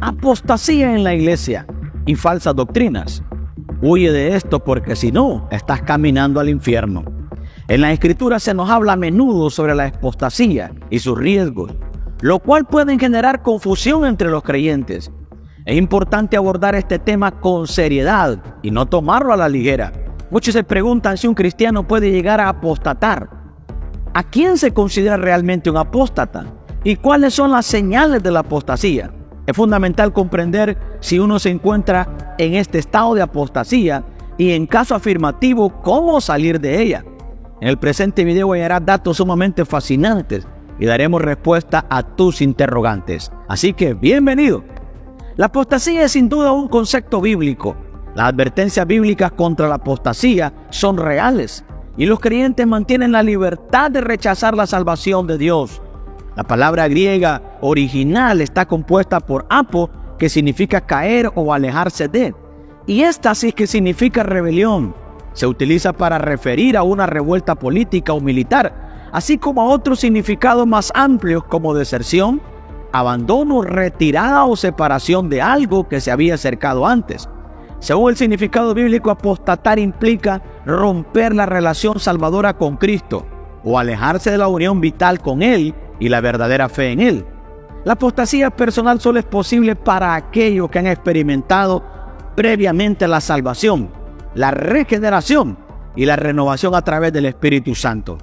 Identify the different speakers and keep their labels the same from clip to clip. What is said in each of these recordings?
Speaker 1: apostasía en la iglesia y falsas doctrinas. Huye de esto porque si no, estás caminando al infierno. En la Escritura se nos habla a menudo sobre la apostasía y sus riesgos, lo cual puede generar confusión entre los creyentes. Es importante abordar este tema con seriedad y no tomarlo a la ligera. Muchos se preguntan si un cristiano puede llegar a apostatar. ¿A quién se considera realmente un apóstata? ¿Y cuáles son las señales de la apostasía? Es fundamental comprender si uno se encuentra en este estado de apostasía y, en caso afirmativo, cómo salir de ella. En el presente video hallarás datos sumamente fascinantes y daremos respuesta a tus interrogantes. Así que, bienvenido. La apostasía es sin duda un concepto bíblico. Las advertencias bíblicas contra la apostasía son reales y los creyentes mantienen la libertad de rechazar la salvación de Dios. La palabra griega original está compuesta por apo, que significa caer o alejarse de, y éstasis, que significa rebelión. Se utiliza para referir a una revuelta política o militar, así como a otros significados más amplios como deserción, abandono, retirada o separación de algo que se había acercado antes. Según el significado bíblico, apostatar implica romper la relación salvadora con Cristo o alejarse de la unión vital con Él y la verdadera fe en Él. La apostasía personal solo es posible para aquellos que han experimentado previamente la salvación, la regeneración y la renovación a través del Espíritu Santo.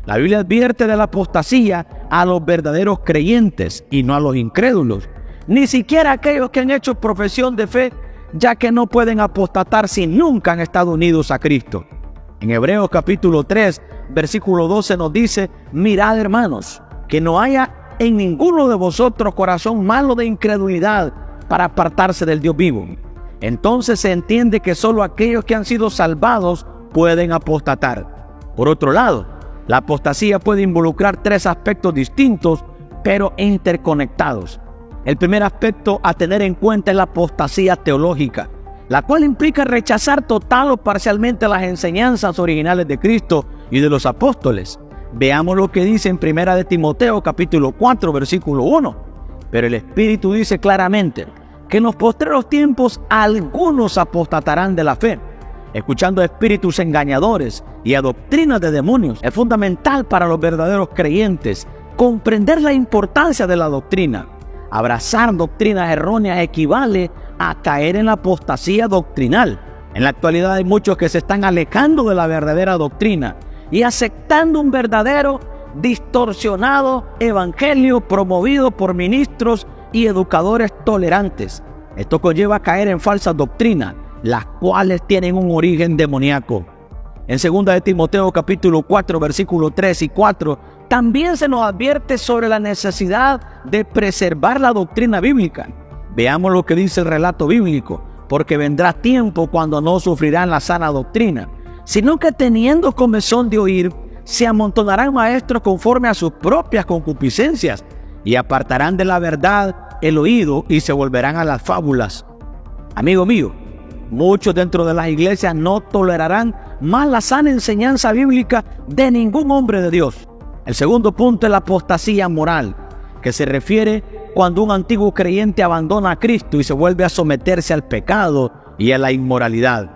Speaker 1: La Biblia advierte de la apostasía a los verdaderos creyentes y no a los incrédulos, ni siquiera a aquellos que han hecho profesión de fe, ya que no pueden apostatar si nunca han estado unidos a Cristo. En Hebreos capítulo 3, versículo 12 nos dice: mirad, hermanos, que no haya en ninguno de vosotros corazón malo de incredulidad para apartarse del Dios vivo. Entonces se entiende que solo aquellos que han sido salvados pueden apostatar. Por otro lado, la apostasía puede involucrar tres aspectos distintos, pero interconectados. El primer aspecto a tener en cuenta es la apostasía teológica, la cual implica rechazar total o parcialmente las enseñanzas originales de Cristo y de los apóstoles. Veamos lo que dice en 1 de Timoteo capítulo 4 versículo 1. Pero el Espíritu dice claramente que en los postreros tiempos algunos apostatarán de la fe, escuchando a espíritus engañadores y a doctrinas de demonios. Es fundamental para los verdaderos creyentes comprender la importancia de la doctrina. Abrazar doctrinas erróneas equivale a caer en la apostasía doctrinal. En la actualidad hay muchos que se están alejando de la verdadera doctrina y aceptando un verdadero, distorsionado evangelio promovido por ministros y educadores tolerantes. Esto conlleva a caer en falsas doctrinas, las cuales tienen un origen demoníaco. En 2 de Timoteo capítulo 4 versículos 3 y 4 también se nos advierte sobre la necesidad de preservar la doctrina bíblica. Veamos lo que dice el relato bíblico: porque vendrá tiempo cuando no sufrirán la sana doctrina, sino que teniendo comezón de oír, se amontonarán maestros conforme a sus propias concupiscencias, y apartarán de la verdad el oído y se volverán a las fábulas. Amigo mío, muchos dentro de las iglesias no tolerarán más la sana enseñanza bíblica de ningún hombre de Dios. El segundo punto es la apostasía moral, que se refiere cuando un antiguo creyente abandona a Cristo y se vuelve a someterse al pecado y a la inmoralidad.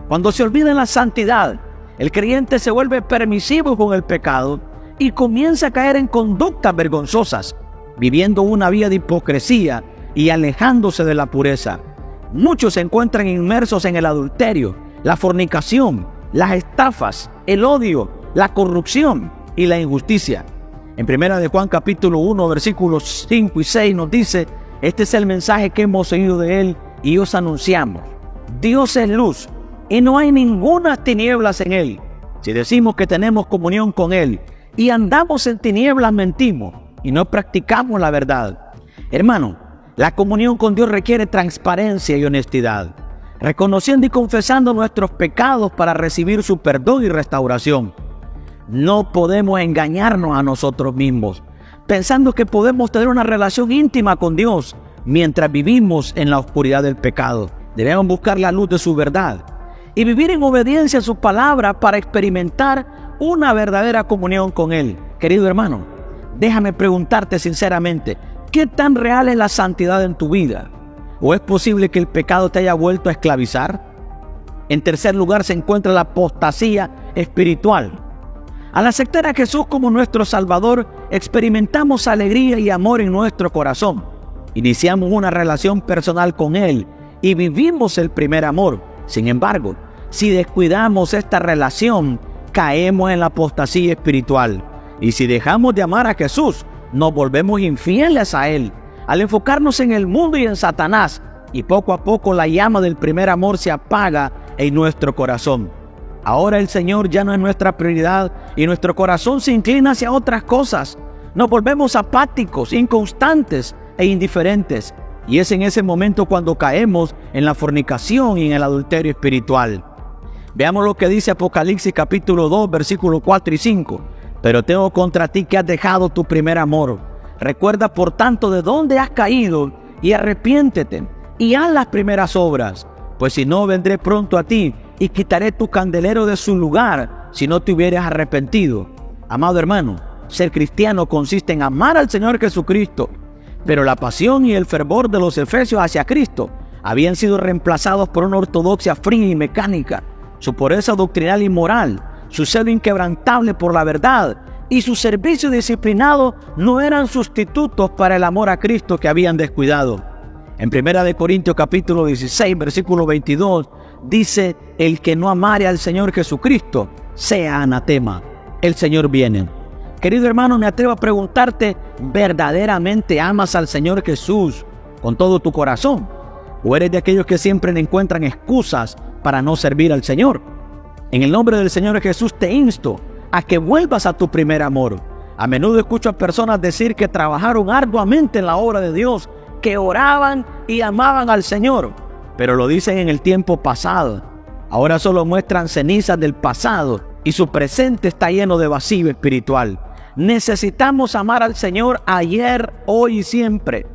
Speaker 1: Cuando se olvida la santidad, el creyente se vuelve permisivo con el pecado y comienza a caer en conductas vergonzosas, viviendo una vida de hipocresía y alejándose de la pureza. Muchos se encuentran inmersos en el adulterio, la fornicación, las estafas, el odio, la corrupción y la injusticia. En 1 de Juan capítulo 1 versículos 5 y 6 nos dice: este es el mensaje que hemos oído de Él y os anunciamos. Dios es luz y no hay ninguna tinieblas en Él. Si decimos que tenemos comunión con Él y andamos en tinieblas, mentimos y no practicamos la verdad. Hermano, la comunión con Dios requiere transparencia y honestidad, reconociendo y confesando nuestros pecados para recibir su perdón y restauración. No podemos engañarnos a nosotros mismos, pensando que podemos tener una relación íntima con Dios mientras vivimos en la oscuridad del pecado. Debemos buscar la luz de su verdad y vivir en obediencia a su palabra para experimentar una verdadera comunión con Él. Querido hermano, déjame preguntarte sinceramente, ¿Qué tan real es la santidad en tu vida? ¿O es posible que el pecado te haya vuelto a esclavizar? En tercer lugar se encuentra la apostasía espiritual. Al aceptar a Jesús como nuestro Salvador, experimentamos alegría y amor en nuestro corazón. Iniciamos una relación personal con Él y vivimos el primer amor. Sin embargo, si descuidamos esta relación, caemos en la apostasía espiritual. Y si dejamos de amar a Jesús, nos volvemos infieles a Él. Al enfocarnos en el mundo y en Satanás, y poco a poco la llama del primer amor se apaga en nuestro corazón. Ahora el Señor ya no es nuestra prioridad y nuestro corazón se inclina hacia otras cosas. Nos volvemos apáticos, inconstantes e indiferentes. Y es en ese momento cuando caemos en la fornicación y en el adulterio espiritual. Veamos lo que dice Apocalipsis capítulo 2, versículos 4 y 5. Pero tengo contra ti que has dejado tu primer amor. Recuerda por tanto de dónde has caído y arrepiéntete y haz las primeras obras. Pues si no, vendré pronto a ti y quitaré tu candelero de su lugar si no te hubieras arrepentido. Amado hermano, ser cristiano consiste en amar al Señor Jesucristo. Pero la pasión y el fervor de los efesios hacia Cristo habían sido reemplazados por una ortodoxia fría y mecánica. Su pureza doctrinal y moral, su celo inquebrantable por la verdad y su servicio disciplinado no eran sustitutos para el amor a Cristo que habían descuidado. En 1 Corintios capítulo 16, versículo 22, dice: el que no amare al Señor Jesucristo, sea anatema. El Señor viene. Querido hermano, me atrevo a preguntarte, ¿verdaderamente amas al Señor Jesús con todo tu corazón? ¿O eres de aquellos que siempre encuentran excusas para no servir al Señor? En el nombre del Señor Jesús te insto a que vuelvas a tu primer amor. A menudo escucho a personas decir que trabajaron arduamente en la obra de Dios, que oraban y amaban al Señor, pero lo dicen en el tiempo pasado. Ahora solo muestran cenizas del pasado y su presente está lleno de vacío espiritual. Necesitamos amar al Señor ayer, hoy y siempre.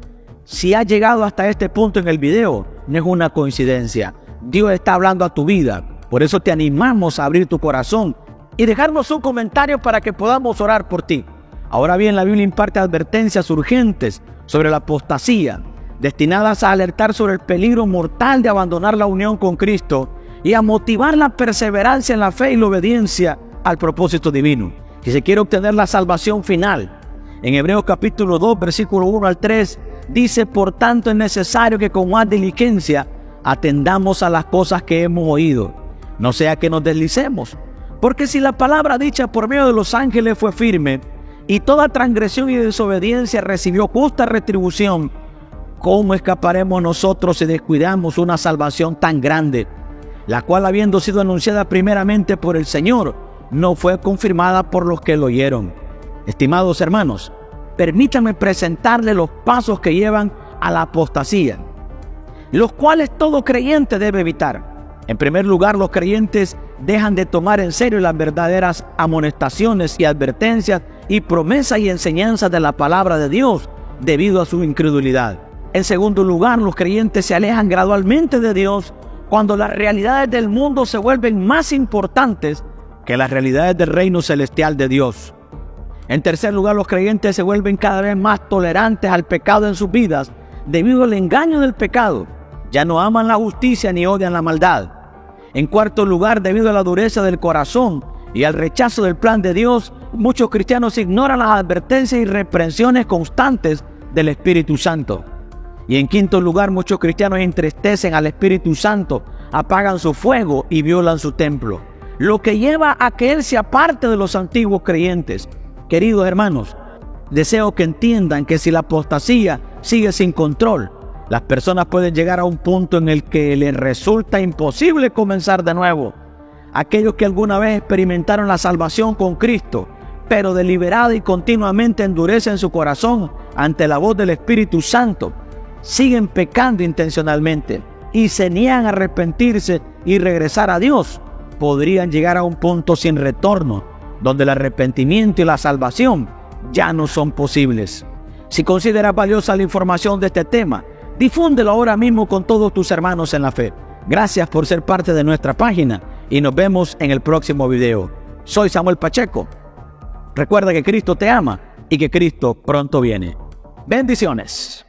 Speaker 1: Si has llegado hasta este punto en el video, no es una coincidencia. Dios está hablando a tu vida. Por eso te animamos a abrir tu corazón y dejarnos un comentario para que podamos orar por ti. Ahora bien, la Biblia imparte advertencias urgentes sobre la apostasía, destinadas a alertar sobre el peligro mortal de abandonar la unión con Cristo y a motivar la perseverancia en la fe y la obediencia al propósito divino. Si se quiere obtener la salvación final, en Hebreos capítulo 2, versículo 1 al 3, dice: por tanto es necesario que con más diligencia atendamos a las cosas que hemos oído, no sea que nos deslicemos. Porque si la palabra dicha por medio de los ángeles fue firme, y toda transgresión y desobediencia recibió justa retribución, ¿cómo escaparemos nosotros si descuidamos una salvación tan grande, la cual, habiendo sido anunciada primeramente por el Señor, no fue confirmada por los que lo oyeron? Estimados hermanos, permítanme presentarles los pasos que llevan a la apostasía, los cuales todo creyente debe evitar. En primer lugar, los creyentes dejan de tomar en serio las verdaderas amonestaciones y advertencias y promesas y enseñanzas de la palabra de Dios debido a su incredulidad. En segundo lugar, los creyentes se alejan gradualmente de Dios cuando las realidades del mundo se vuelven más importantes que las realidades del reino celestial de Dios. En tercer lugar, los creyentes se vuelven cada vez más tolerantes al pecado en sus vidas debido al engaño del pecado. Ya no aman la justicia ni odian la maldad. En cuarto lugar, debido a la dureza del corazón y al rechazo del plan de Dios, muchos cristianos ignoran las advertencias y reprensiones constantes del Espíritu Santo. Y en quinto lugar, muchos cristianos entristecen al Espíritu Santo, apagan su fuego y violan su templo, lo que lleva a que Él se aparte de los antiguos creyentes. Queridos hermanos, deseo que entiendan que si la apostasía sigue sin control, las personas pueden llegar a un punto en el que les resulta imposible comenzar de nuevo. Aquellos que alguna vez experimentaron la salvación con Cristo, pero deliberada y continuamente endurecen su corazón ante la voz del Espíritu Santo, siguen pecando intencionalmente y se niegan a arrepentirse y regresar a Dios, podrían llegar a un punto sin retorno, donde el arrepentimiento y la salvación ya no son posibles. Si consideras valiosa la información de este tema, difúndelo ahora mismo con todos tus hermanos en la fe. Gracias por ser parte de nuestra página y nos vemos en el próximo video. Soy Samuel Pacheco. Recuerda que Cristo te ama y que Cristo pronto viene. Bendiciones.